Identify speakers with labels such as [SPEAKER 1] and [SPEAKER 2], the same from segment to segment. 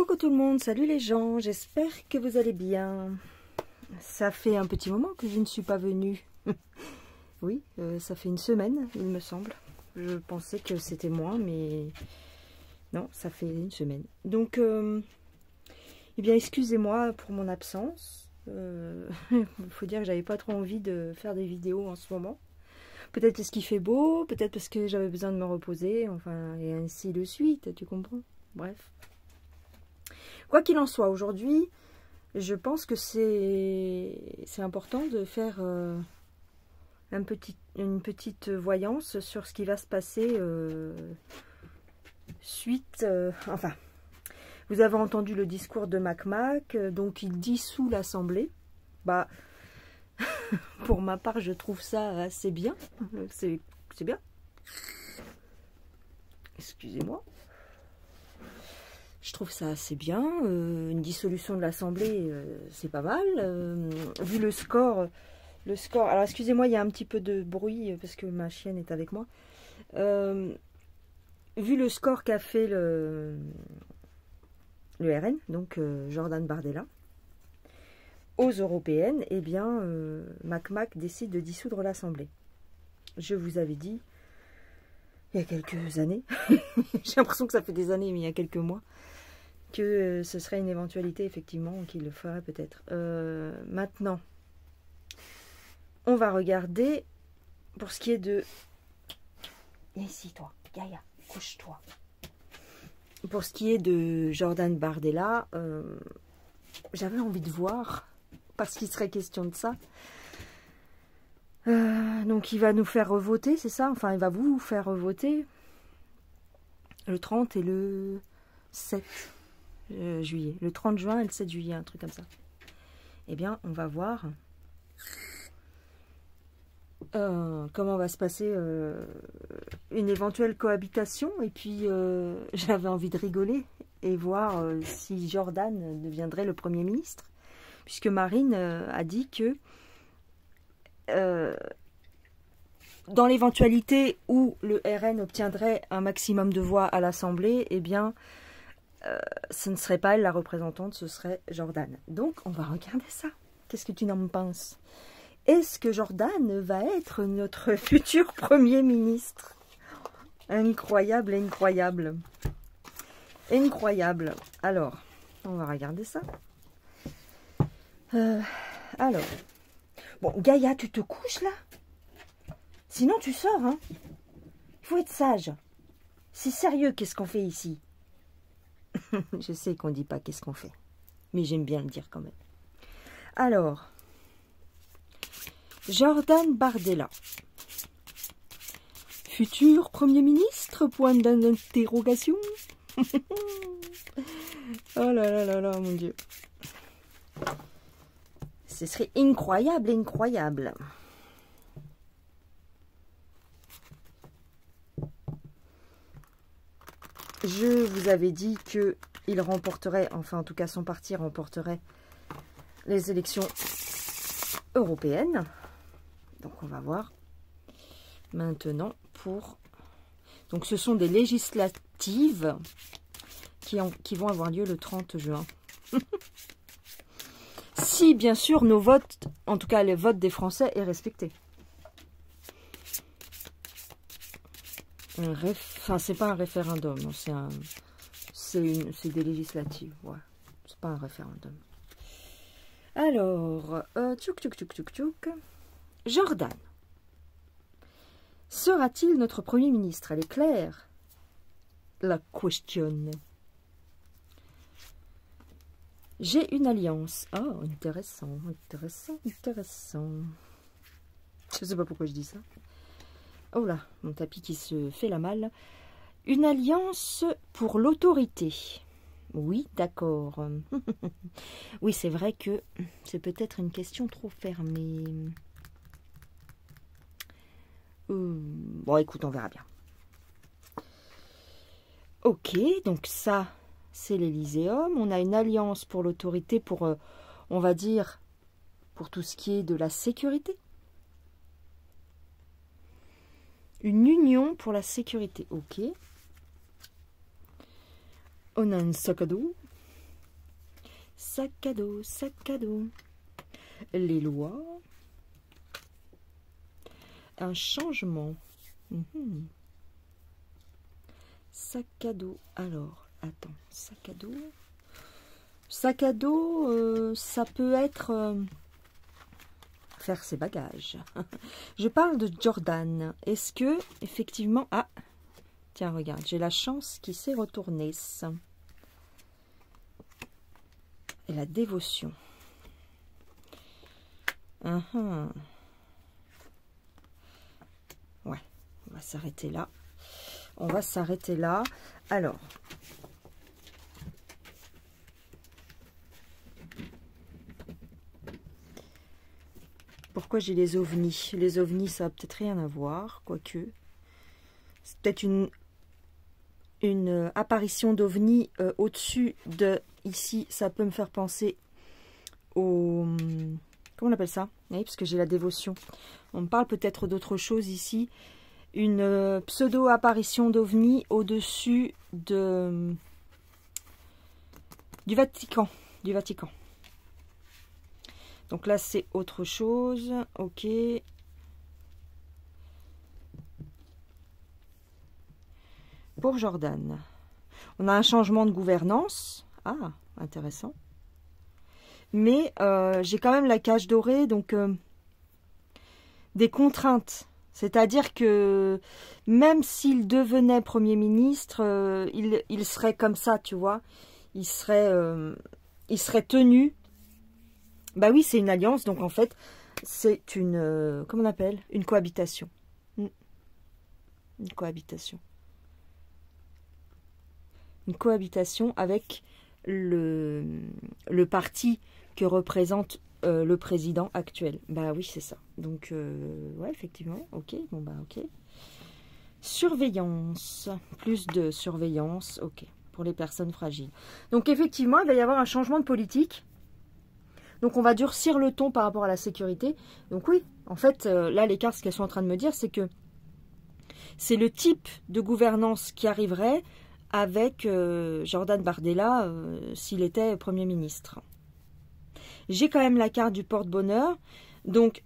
[SPEAKER 1] Coucou tout le monde, salut les gens, j'espère que vous allez bien. Ça fait un petit moment que je ne suis pas venue. Oui, ça fait une semaine, il me semble. Je pensais que c'était moins, mais non, ça fait une semaine. Donc, eh bien, excusez-moi pour mon absence. Il faut dire que j'avais pas trop envie de faire des vidéos en ce moment. Peut-être parce qu'il fait beau, peut-être parce que j'avais besoin de me reposer, enfin, et ainsi de suite, tu comprends? Bref. Quoi qu'il en soit, aujourd'hui, je pense que c'est important de faire une petite voyance sur ce qui va se passer suite... enfin, vous avez entendu le discours de Mac, donc il dissout l'Assemblée. Bah, pour ma part, je trouve ça assez bien. C'est bien. Excusez-moi. Je trouve ça assez bien. Une dissolution de l'Assemblée, c'est pas mal. Vu le score... Alors, excusez-moi, il y a un petit peu de bruit parce que ma chienne est avec moi. Vu le score qu'a fait le RN, donc Jordan Bardella, aux européennes, eh bien, Mac décide de dissoudre l'Assemblée. Je vous avais dit, il y a quelques années, j'ai l'impression que ça fait des années, mais il y a quelques mois, que ce serait une éventualité, effectivement, qu'il le ferait peut-être. Maintenant, on va regarder pour ce qui est de... Viens ici, toi. Gaïa, couche-toi. Pour ce qui est de Jordan Bardella, j'avais envie de voir, parce qu'il serait question de ça. Donc, il va nous faire revoter, c'est ça? Enfin, il va vous faire revoter le 30 et le 7 juillet. Le 30 juin et le 7 juillet, un truc comme ça. Eh bien, on va voir... comment va se passer une éventuelle cohabitation. Et puis j'avais envie de rigoler et voir si Jordan deviendrait le Premier ministre, puisque Marine a dit que dans l'éventualité où le RN obtiendrait un maximum de voix à l'Assemblée, eh bien ce ne serait pas elle la représentante, ce serait Jordan. Donc on va regarder ça. Qu'est-ce que tu en penses? Est-ce que Jordan va être notre futur Premier ministre? Incroyable, incroyable. Incroyable. Alors, on va regarder ça. Alors. Bon, Gaïa, tu te couches là? Sinon, tu sors, hein? Il faut être sage. C'est sérieux, qu'est-ce qu'on fait ici? Je sais qu'on ne dit pas qu'est-ce qu'on fait. Mais j'aime bien le dire quand même. Alors... Jordan Bardella, futur Premier ministre, point d'interrogation. Oh là là là là, mon Dieu. Ce serait incroyable, incroyable. Je vous avais dit qu'il remporterait, enfin en tout cas son parti remporterait les élections européennes. Donc on va voir maintenant pour... Donc ce sont des législatives qui vont avoir lieu le 30 juin. Si bien sûr nos votes, en tout cas les votes des Français, est respecté. Enfin c'est pas un référendum, c'est des législatives, ouais. C'est pas un référendum. Alors, tchouk. Jordan, sera-t-il notre Premier ministre? Elle est claire, la question. J'ai une alliance. Oh, intéressant, intéressant, intéressant. Je ne sais pas pourquoi je dis ça. Oh là, mon tapis qui se fait la malle. Une alliance pour l'autorité. Oui, d'accord. Oui, c'est vrai que c'est peut-être une question trop fermée. Bon, écoute, on verra bien. Ok, donc ça, c'est l'Elyséum. On a une alliance pour l'autorité, pour, on va dire, pour tout ce qui est de la sécurité. Une union pour la sécurité, ok. On a un sac à dos. Sac à dos, sac à dos. Les lois. Un changement. Sac à dos. Alors, attends, sac à dos. Sac à dos, ça peut être faire ses bagages. Je parle de Jordan. Est-ce que, effectivement... Ah, tiens, regarde, j'ai la chance qui s'est retournée. Et la dévotion. Ouais, on va s'arrêter là. On va s'arrêter là. Alors... Pourquoi j'ai les ovnis? Les ovnis, ça n'a peut-être rien à voir, quoique. C'est peut-être une apparition d'ovnis au-dessus de... Ici, ça peut me faire penser au... Comment on appelle ça? Oui, parce que j'ai la dévotion. On me parle peut-être d'autre chose ici. Une pseudo-apparition d'ovnis au-dessus de... du Vatican. Du Vatican. Donc là, c'est autre chose. Ok. Pour Jordan. On a un changement de gouvernance. Ah, intéressant. Mais j'ai quand même la cage dorée, donc des contraintes. C'est-à-dire que même s'il devenait Premier ministre, il serait comme ça, tu vois. Il serait tenu. Bah oui, c'est une alliance, donc en fait, c'est une... comment on appelle? Une cohabitation. Une cohabitation. Une cohabitation avec le parti que représente le président actuel. Bah oui, c'est ça. Donc, ouais, effectivement, ok, bon bah ok. Surveillance, plus de surveillance, ok, pour les personnes fragiles. Donc effectivement, il va y avoir un changement de politique. Donc, on va durcir le ton par rapport à la sécurité. Donc, oui, en fait, là, les cartes, ce qu'elles sont en train de me dire, c'est que c'est le type de gouvernance qui arriverait avec Jordan Bardella s'il était Premier ministre. J'ai quand même la carte du porte-bonheur. Donc,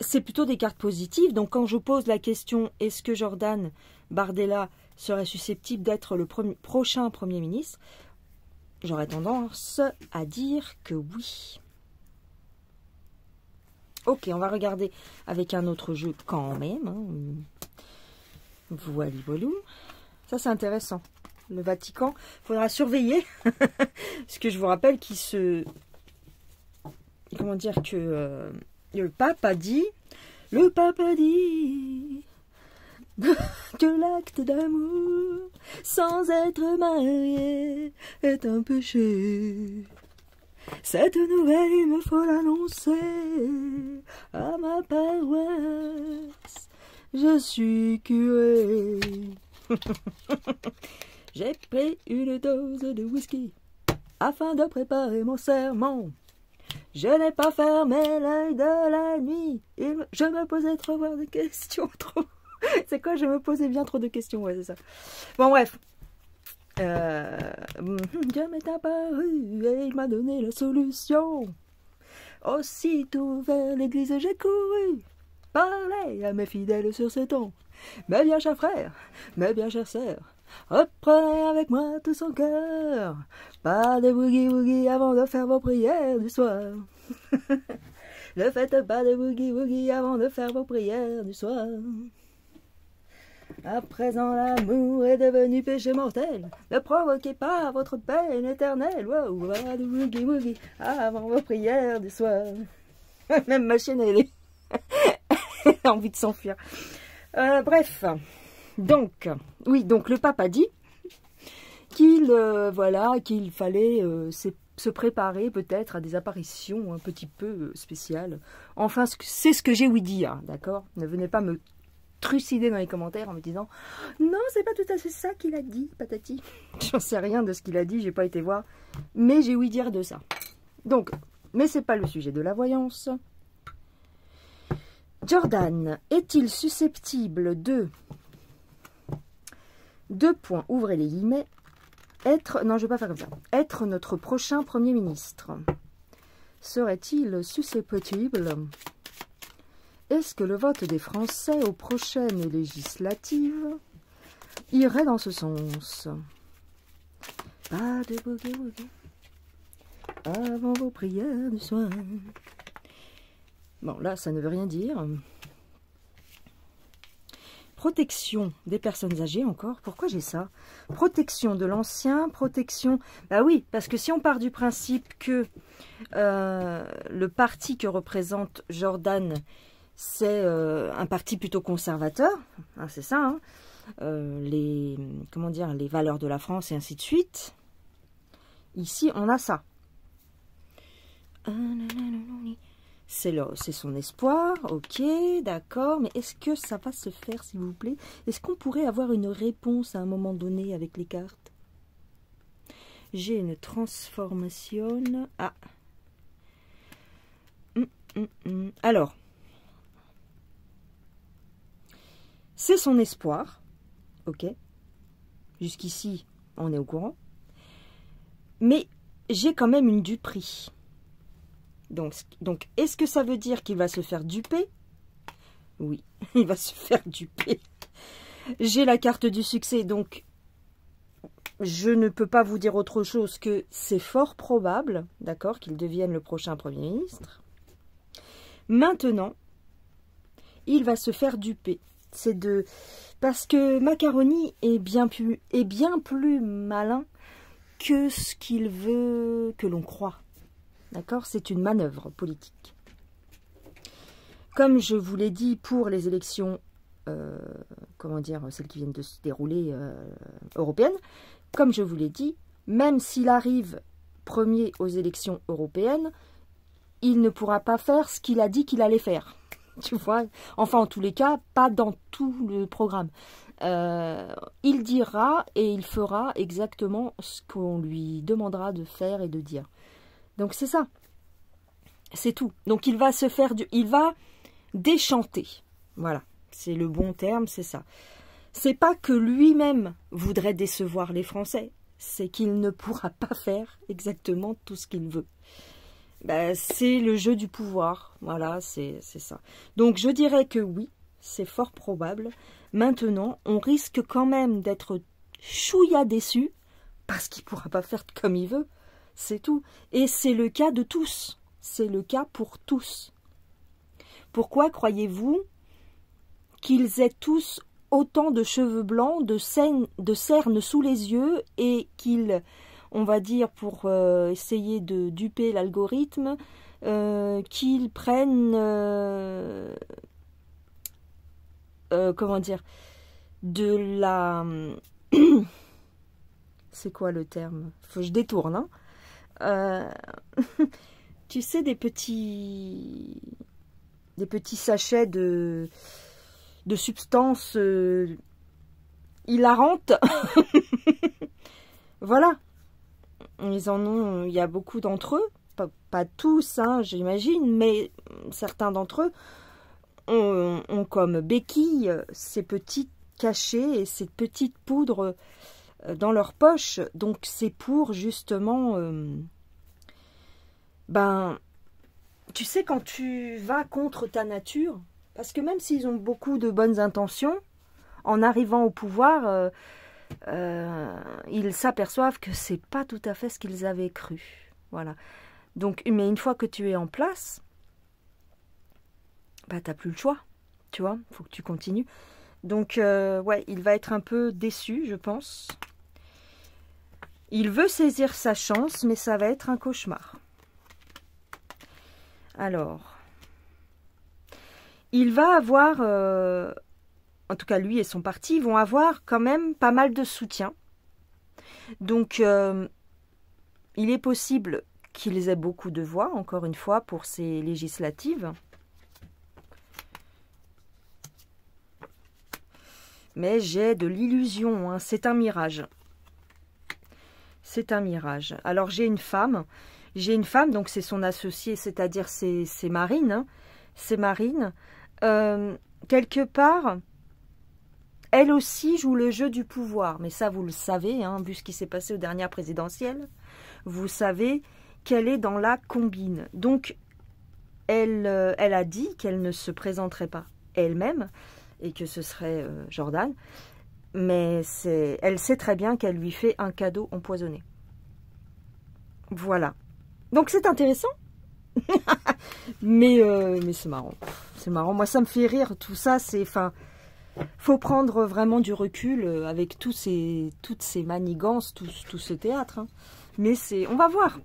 [SPEAKER 1] c'est plutôt des cartes positives. Donc, quand je pose la question, est-ce que Jordan Bardella serait susceptible d'être le prochain Premier ministre? J'aurais tendance à dire que oui. Ok, on va regarder avec un autre jeu quand même. Voilà, voilà. Ça, c'est intéressant. Le Vatican, il faudra surveiller. Parce que je vous rappelle qu'il se... Comment dire que le pape a dit... Le pape a dit que l'acte d'amour sans être marié est un péché. Cette nouvelle, il me faut l'annoncer à ma paroisse. Je suis curé. J'ai pris une dose de whisky afin de préparer mon sermon. Je n'ai pas fermé l'œil de la nuit. Je me posais trop de questions. C'est quoi? Je me posais bien trop de questions. Ouais, c'est ça. Bon, bref. Dieu m'est apparu et il m'a donné la solution. Aussitôt vers l'église j'ai couru, parler à mes fidèles sur ce ton. Mes bien chers frères, mes bien chères sœurs, reprenez avec moi tout son cœur. Pas de boogie-woogie avant de faire vos prières du soir. Ne faites pas de boogie-woogie avant de faire vos prières du soir. À présent l'amour est devenu péché mortel. Ne provoquez pas votre peine éternelle. Wow, pas de boogie-woogie avant vos prières du soir. Même ma chaîne, elle est... a envie de s'enfuir. Bref, donc, oui, donc le pape a dit qu'il voilà, qu'il fallait se préparer peut-être à des apparitions un petit peu spéciales. Enfin, c'est ce que j'ai ouï dire, d'accord? Ne venez pas me trucider dans les commentaires en me disant non, c'est pas tout à fait ça qu'il a dit, patati. J'en sais rien de ce qu'il a dit, j'ai pas été voir, mais j'ai ouï dire de ça. Donc, mais c'est pas le sujet de la voyance. Jordan est-il susceptible de... Deux points, ouvrez les guillemets. Être, non, je ne vais pas faire comme ça. Être notre prochain Premier ministre. Serait-il susceptible? Est-ce que le vote des Français aux prochaines législatives irait dans ce sens? Pas de boogie-woogie avant vos prières du soir. Bon, là, ça ne veut rien dire. Protection des personnes âgées, encore. Pourquoi j'ai ça? Protection de l'ancien, protection... Bah oui, parce que si on part du principe que le parti que représente Jordan, c'est un parti plutôt conservateur, hein, c'est ça, hein, comment dire, les valeurs de la France et ainsi de suite. Ici, on a ça. C'est son espoir, ok, d'accord, mais est-ce que ça va se faire, s'il vous plaît? Est-ce qu'on pourrait avoir une réponse à un moment donné avec les cartes? J'ai une transformation. Ah. Alors, c'est son espoir, ok. Jusqu'ici, on est au courant. Mais j'ai quand même une duperie. Donc est-ce que ça veut dire qu'il va se faire duper? Oui, il va se faire duper. J'ai la carte du succès, donc je ne peux pas vous dire autre chose que c'est fort probable, d'accord, qu'il devienne le prochain Premier ministre. Maintenant, il va se faire duper. Parce que Macaroni est bien plus malin que ce qu'il veut que l'on croit. D'accord? C'est une manœuvre politique. Comme je vous l'ai dit pour les élections, comment dire, celles qui viennent de se dérouler européennes, comme je vous l'ai dit, même s'il arrive premier aux élections européennes, il ne pourra pas faire ce qu'il a dit qu'il allait faire. Tu vois? Enfin, en tous les cas, pas dans tout le programme. Il dira et il fera exactement ce qu'on lui demandera de faire et de dire. Donc c'est ça. C'est tout. Donc il va se faire il va déchanter. Voilà. C'est le bon terme, c'est ça. C'est pas que lui-même voudrait décevoir les Français. C'est qu'il ne pourra pas faire exactement tout ce qu'il veut. Ben, c'est le jeu du pouvoir. Voilà, c'est ça. Donc je dirais que oui, c'est fort probable. Maintenant, on risque quand même d'être chouïa déçu parce qu'il ne pourra pas faire comme il veut. C'est tout. Et c'est le cas de tous. C'est le cas pour tous. Pourquoi croyez-vous qu'ils aient tous autant de cheveux blancs, de cernes sous les yeux et qu'ils, on va dire, pour essayer de duper l'algorithme, qu'ils prennent, comment dire, de la... C'est quoi le terme? Faut que je détourne, hein. Tu sais, des petits sachets de substances hilarantes. Voilà. Ils en ont, il y a beaucoup d'entre eux, pas tous, hein, j'imagine, mais certains d'entre eux ont comme béquille ces petits cachets et ces petites poudres dans leur poche. Donc c'est pour justement tu sais, quand tu vas contre ta nature, parce que même s'ils ont beaucoup de bonnes intentions, en arrivant au pouvoir, ils s'aperçoivent que c'est pas tout à fait ce qu'ils avaient cru. Voilà. Donc, mais une fois que tu es en place, bah t'as plus le choix. Tu vois, faut que tu continues. Donc, ouais, il va être un peu déçu, je pense. Il veut saisir sa chance, mais ça va être un cauchemar. Alors, il va avoir, en tout cas lui et son parti, vont avoir quand même pas mal de soutien. Donc, il est possible qu'ils aient beaucoup de voix, encore une fois, pour ces législatives. Mais j'ai de l'illusion, hein. C'est un mirage. C'est un mirage. Alors, j'ai une femme, donc c'est son associée, c'est-à-dire c'est Marine. Hein. C'est Marine. Quelque part, elle aussi joue le jeu du pouvoir. Mais ça, vous le savez, hein, vu ce qui s'est passé aux dernières présidentielles. Vous savez qu'elle est dans la combine. Donc, elle a dit qu'elle ne se présenterait pas elle-même et que ce serait Jordan. Mais elle sait très bien qu'elle lui fait un cadeau empoisonné. Voilà. Donc, c'est intéressant. mais c'est marrant. C'est marrant. Moi, ça me fait rire. Tout ça, c'est... Enfin, faut prendre vraiment du recul avec toutes ces manigances, tout ce théâtre. Hein. Mais on va voir.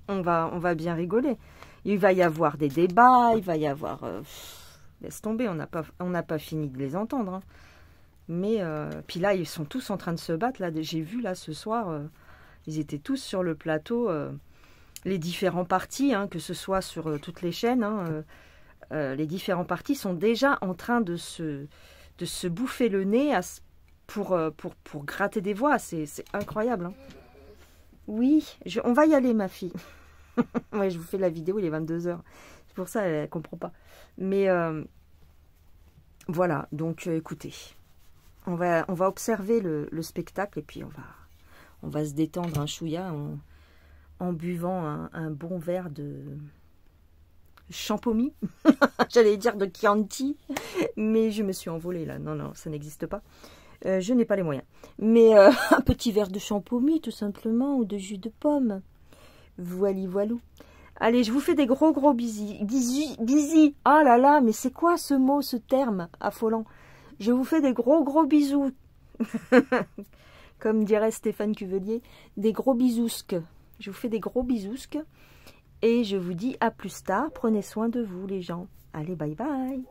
[SPEAKER 1] On va bien rigoler. Il va y avoir des débats, il va y avoir... laisse tomber, on n'a pas fini de les entendre. Hein. Mais, puis là, ils sont tous en train de se battre. Là, j'ai vu, là, ce soir, ils étaient tous sur le plateau, les différents partis, hein, que ce soit sur toutes les chaînes, hein, les différents partis sont déjà en train de se bouffer le nez pour gratter des voix. C'est incroyable. Hein. Oui, on va y aller, ma fille. Ouais, je vous fais la vidéo, il est 22 h. C'est pour ça, elle ne comprend pas. Mais voilà, donc écoutez, on va observer le spectacle et puis on va se détendre un chouïa en buvant un bon verre de champomy. J'allais dire de Chianti, mais je me suis envolée là. Non, ça n'existe pas. Je n'ai pas les moyens. Mais un petit verre de champomy, tout simplement, ou de jus de pomme. Voilou. Allez, je vous fais des gros bisous. Bisous. Ah là là, mais c'est quoi ce mot, ce terme affolant? Je vous fais des gros bisous. Comme dirait Stéphane Cuvelier, des gros bisousques. Je vous fais des gros bisousques. Et je vous dis à plus tard. Prenez soin de vous, les gens. Allez, bye bye.